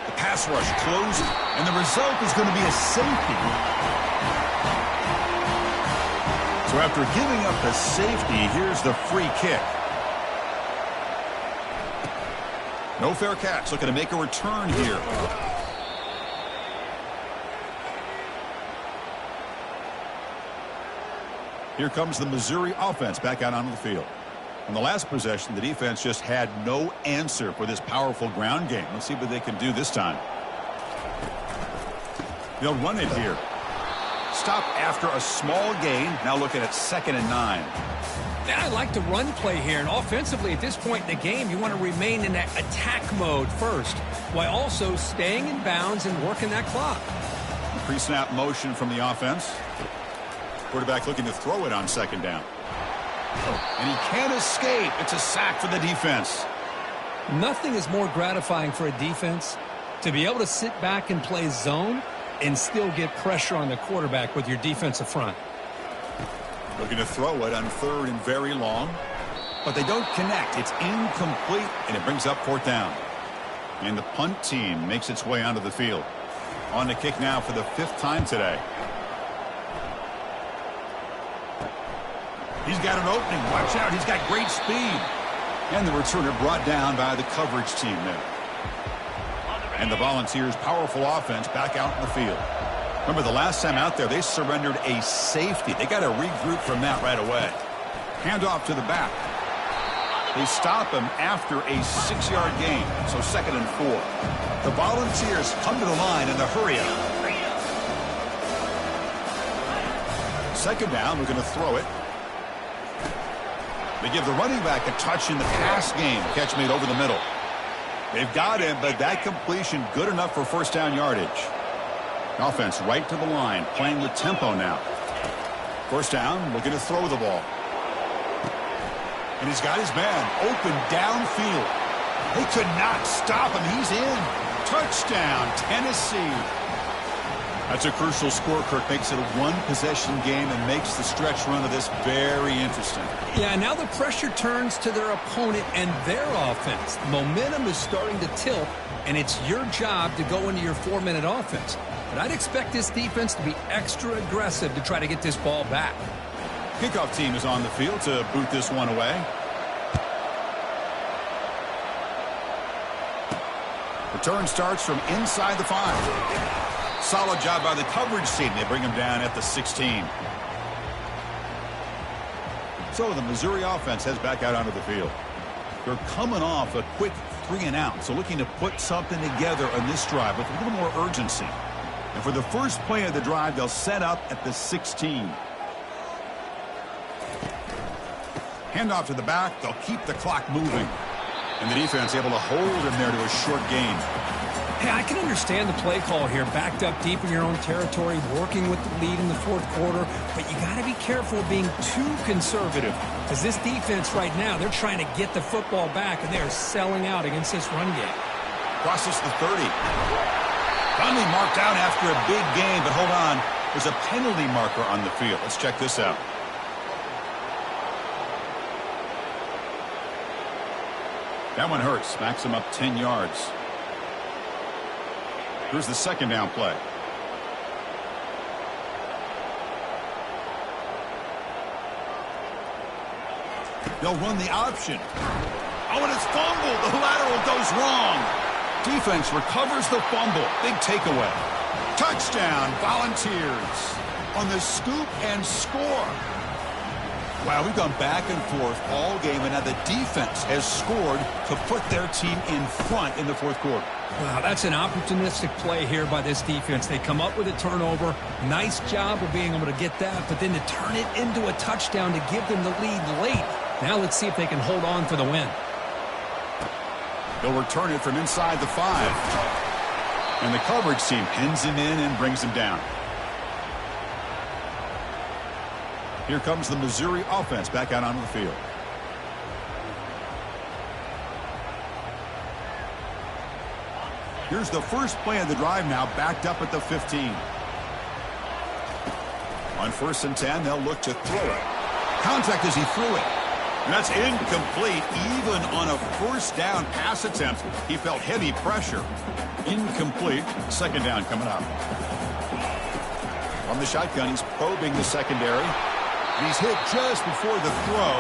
The pass rush closed, and the result is going to be a safety. So after giving up the safety, here's the free kick. No fair catch. Looking to make a return here. Here comes the Missouri offense back out onto the field. In the last possession, the defense just had no answer for this powerful ground game. Let's see what they can do this time. They'll run it here. Stop after a small gain. Now looking at 2nd and 9. I like the run play here, and offensively at this point in the game, you want to remain in that attack mode first, while also staying in bounds and working that clock. Pre-snap motion from the offense. Quarterback looking to throw it on 2nd down. And he can't escape. It's a sack for the defense. Nothing is more gratifying for a defense to be able to sit back and play zone and still get pressure on the quarterback with your defensive front. Looking to throw it on 3rd and very long. But they don't connect. It's incomplete, and it brings up 4th down. And the punt team makes its way onto the field. On the kick now for the 5th time today. He's got an opening. Watch out. He's got great speed. And the returner brought down by the coverage team there. And the Volunteers' powerful offense back out in the field. Remember, the last time out there, they surrendered a safety. They got to regroup from that right away. Handoff to the back. They stop him after a 6-yard gain, so 2nd and 4. The Volunteers come to the line in the hurry-up. 2nd down, we're going to throw it. They give the running back a touch in the pass game. Catch made over the middle. They've got him, but that completion good enough for 1st down yardage. Offense right to the line, playing with tempo now. 1st down, looking to throw the ball. And he's got his man open downfield. They could not stop him. He's in. Touchdown, Tennessee. That's a crucial score. Kirk makes it a 1-possession game and makes the stretch run of this very interesting. Yeah, now the pressure turns to their opponent and their offense. Momentum is starting to tilt, and it's your job to go into your 4-minute offense. But I'd expect this defense to be extra aggressive to try to get this ball back. Kickoff team is on the field to boot this one away. Return starts from inside the 5. Solid job by the coverage team. They bring him down at the 16. So the Missouri offense heads back out onto the field. They're coming off a quick 3-and-out, so looking to put something together on this drive with a little more urgency. And for the first play of the drive, they'll set up at the 16. Handoff to the back. They'll keep the clock moving. And the defense able to hold him there to a short gain. Hey, I can understand the play call here. Backed up deep in your own territory, working with the lead in the 4th quarter. But you got to be careful of being too conservative. Because this defense right now, they're trying to get the football back, and they are selling out against this run game. Crosses the 30. Finally marked out after a big gain, but hold on. There's a penalty marker on the field. Let's check this out. That one hurts. Smacks him up 10 yards. Here's the 2nd down play. They'll run the option. Oh, and it's fumbled. The lateral goes wrong. Defense recovers the fumble. Big takeaway. Touchdown, Volunteers. On the scoop and score. Wow, we've gone back and forth all game, and now the defense has scored to put their team in front in the 4th quarter. Wow, that's an opportunistic play here by this defense. They come up with a turnover. Nice job of being able to get that, but then to turn it into a touchdown to give them the lead late. Now let's see if they can hold on for the win. They'll return it from inside the 5. And the coverage team pins him in and brings him down. Here comes the Missouri offense back out onto the field. Here's the first play of the drive now, backed up at the 15. On 1st and 10, they'll look to throw it. Contact as he threw it. And that's incomplete. Even on a 1st down pass attempt, he felt heavy pressure. Incomplete. 2nd down coming up. From the shotgun, he's probing the secondary. He's hit just before the throw.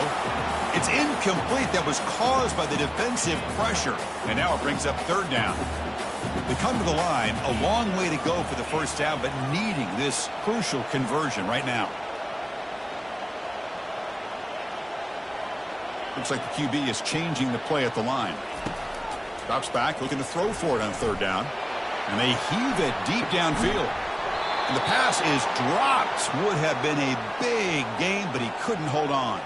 It's incomplete. That was caused by the defensive pressure. And now it brings up 3rd down. They come to the line, a long way to go for the 1st down, but needing this crucial conversion right now. Looks like the QB is changing the play at the line. Drops back, looking to throw for it on 3rd down. And they heave it deep downfield. And the pass is dropped. Would have been a big gain, but he couldn't hold on.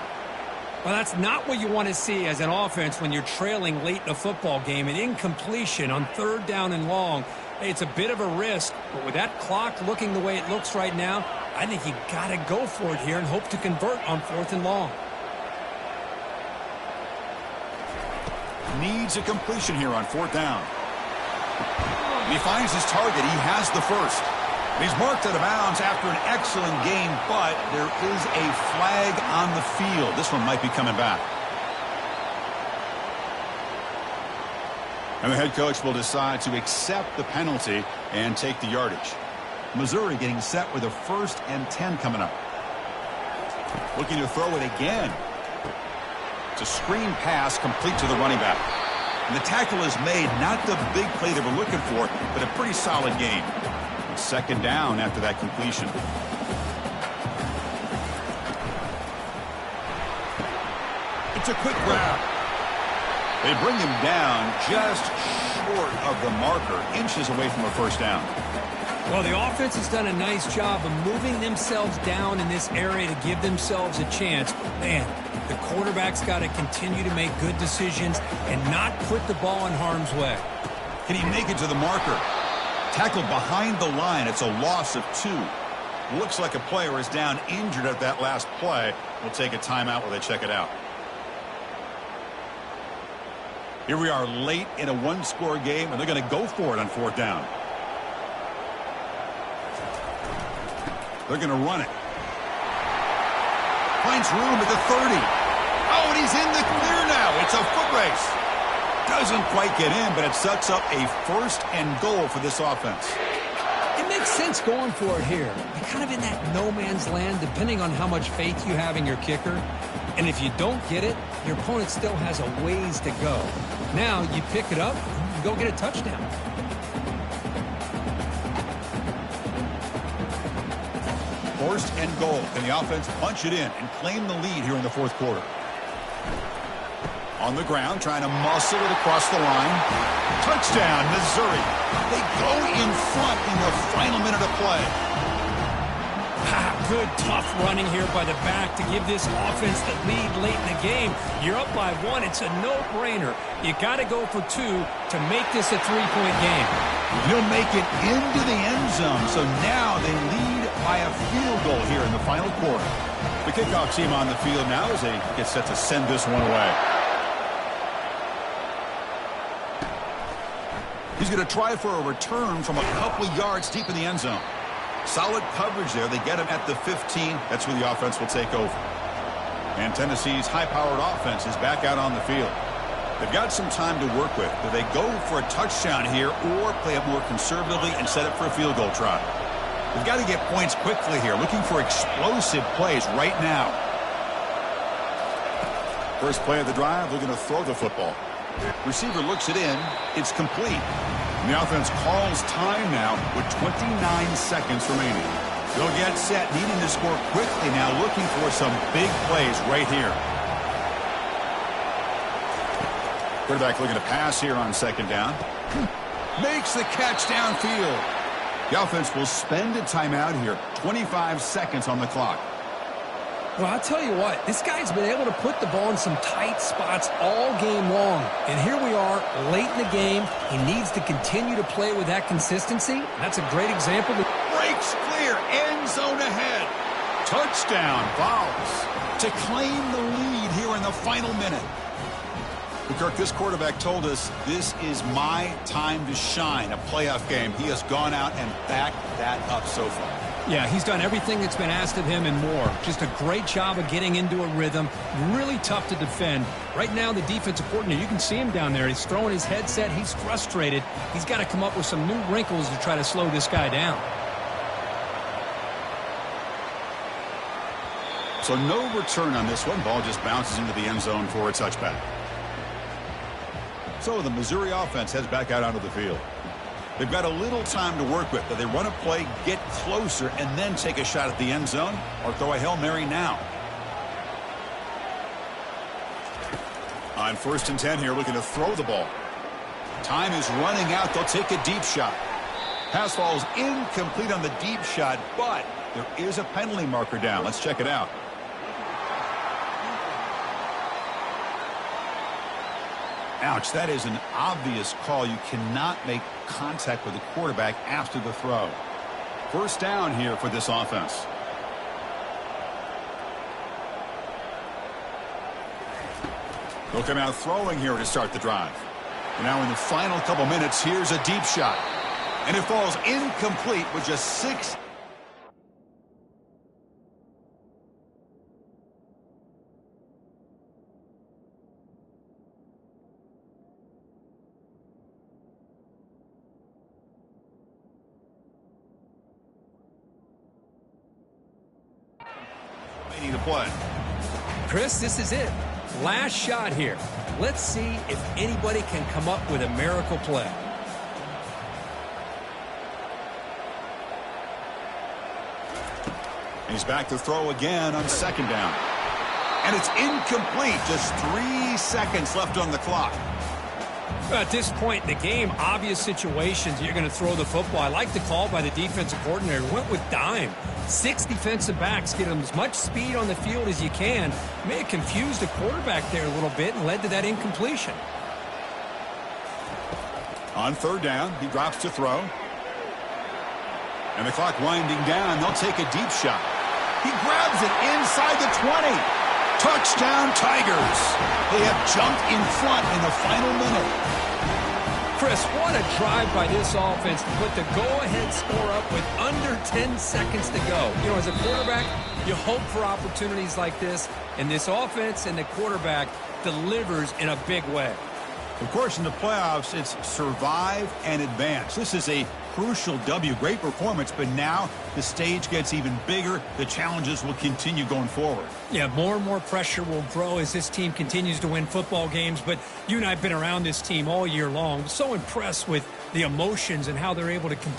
Well, that's not what you want to see as an offense when you're trailing late in a football game. An incompletion on 3rd down and long. Hey, it's a bit of a risk, but with that clock looking the way it looks right now, I think you got to go for it here and hope to convert on 4th and long. Needs a completion here on 4th down. He finds his target. He has the first. He's marked out of bounds after an excellent game, but there is a flag on the field. This one might be coming back. And the head coach will decide to accept the penalty and take the yardage. Missouri getting set with a 1st and 10 coming up. Looking to throw it again. It's a screen pass complete to the running back. And the tackle is made, not the big play they were looking for, but a pretty solid game. Second down after that completion. It's a quick grab. They bring him down just short of the marker, inches away from a first down. Well, the offense has done a nice job of moving themselves down in this area to give themselves a chance. Man, the quarterback's got to continue to make good decisions and not put the ball in harm's way. Can he make it to the marker? Tackled behind the line. It's a loss of 2. Looks like a player is down injured at that last play. We'll take a timeout while they check it out. Here we are late in a one-score game, and they're going to go for it on fourth down. They're going to run it. Finds room at the 30. Oh, and he's in the clear now. It's a foot race. Doesn't quite get in, but it sets up a first and goal for this offense. It makes sense going for it here. You're kind of in that no man's land, depending on how much faith you have in your kicker. And if you don't get it, your opponent still has a ways to go. Now you pick it up, you go get a touchdown. First and goal. Can the offense punch it in and claim the lead here in the fourth quarter? On the ground, trying to muscle it across the line. Touchdown, Missouri. They go in front in the final minute of play. Good, tough running here by the back to give this offense the lead late in the game. You're up by 1. It's a no-brainer. You got to go for 2 to make this a 3-point game. He'll make it into the end zone, so now they lead by a field goal here in the final quarter. The kickoff team on the field now as they get set to send this one away. He's going to try for a return from a couple yards deep in the end zone. Solid coverage there. They get him at the 15. That's where the offense will take over. And Tennessee's high-powered offense is back out on the field. They've got some time to work with. Do they go for a touchdown here or play it more conservatively and set up for a field goal try? They've got to get points quickly here, looking for explosive plays right now. First play of the drive, they're going to throw the football. Receiver looks it in. It's complete. And the offense calls time now with 29 seconds remaining. They'll get set, needing to score quickly now, looking for some big plays right here. Quarterback looking to pass here on second down. Makes the catch downfield. The offense will spend a timeout here. 25 seconds on the clock. Well, I'll tell you what, this guy's been able to put the ball in some tight spots all game long. And here we are, late in the game. He needs to continue to play with that consistency. That's a great example. Breaks clear, end zone ahead. Touchdown, Vols, to claim the lead here in the final minute. Well, Kirk, this quarterback told us this is my time to shine, a playoff game. He has gone out and backed that up so far. Yeah, he's done everything that's been asked of him and more. Just a great job of getting into a rhythm. Really tough to defend. Right now, the defensive coordinator, you can see him down there. He's throwing his headset. He's frustrated. He's got to come up with some new wrinkles to try to slow this guy down. So no return on this one. Ball just bounces into the end zone for a touchback. So the Missouri offense heads back out onto the field. They've got a little time to work with. Do they run a play, get closer, and then take a shot at the end zone, or throw a Hail Mary now? On 1st and 10 here, looking to throw the ball. Time is running out. They'll take a deep shot. Pass falls incomplete on the deep shot, but there is a penalty marker down. Let's check it out. Ouch, that is an obvious call. You cannot make contact with the quarterback after the throw. First down here for this offense. They'll come out throwing here to start the drive. And now in the final couple minutes, here's a deep shot. And it falls incomplete with just 6. To play. Chris, this is it. Last shot here. Let's see if anybody can come up with a miracle play. He's back to throw again on second down. And it's incomplete. Just 3 seconds left on the clock. At this point in the game, obvious situations, you're going to throw the football. I like the call by the defensive coordinator. Went with dime. 6 defensive backs, get them as much speed on the field as you can. May have confused the quarterback there a little bit and led to that incompletion. On third down, he drops to throw. And the clock winding down. They'll take a deep shot. He grabs it inside the 20. Touchdown, Tigers. They have jumped in front in the final minute. Chris, what a drive by this offense to put the go-ahead score up with under 10 seconds to go. You know, as a quarterback, you hope for opportunities like this, and this offense and the quarterback delivers in a big way. Of course, in the playoffs, it's survive and advance. This is a crucial W. Great performance, but now the stage gets even bigger. The challenges will continue going forward. Yeah, more and more pressure will grow as this team continues to win football games, but you and I have been around this team all year long. So impressed with the emotions and how they're able to continue.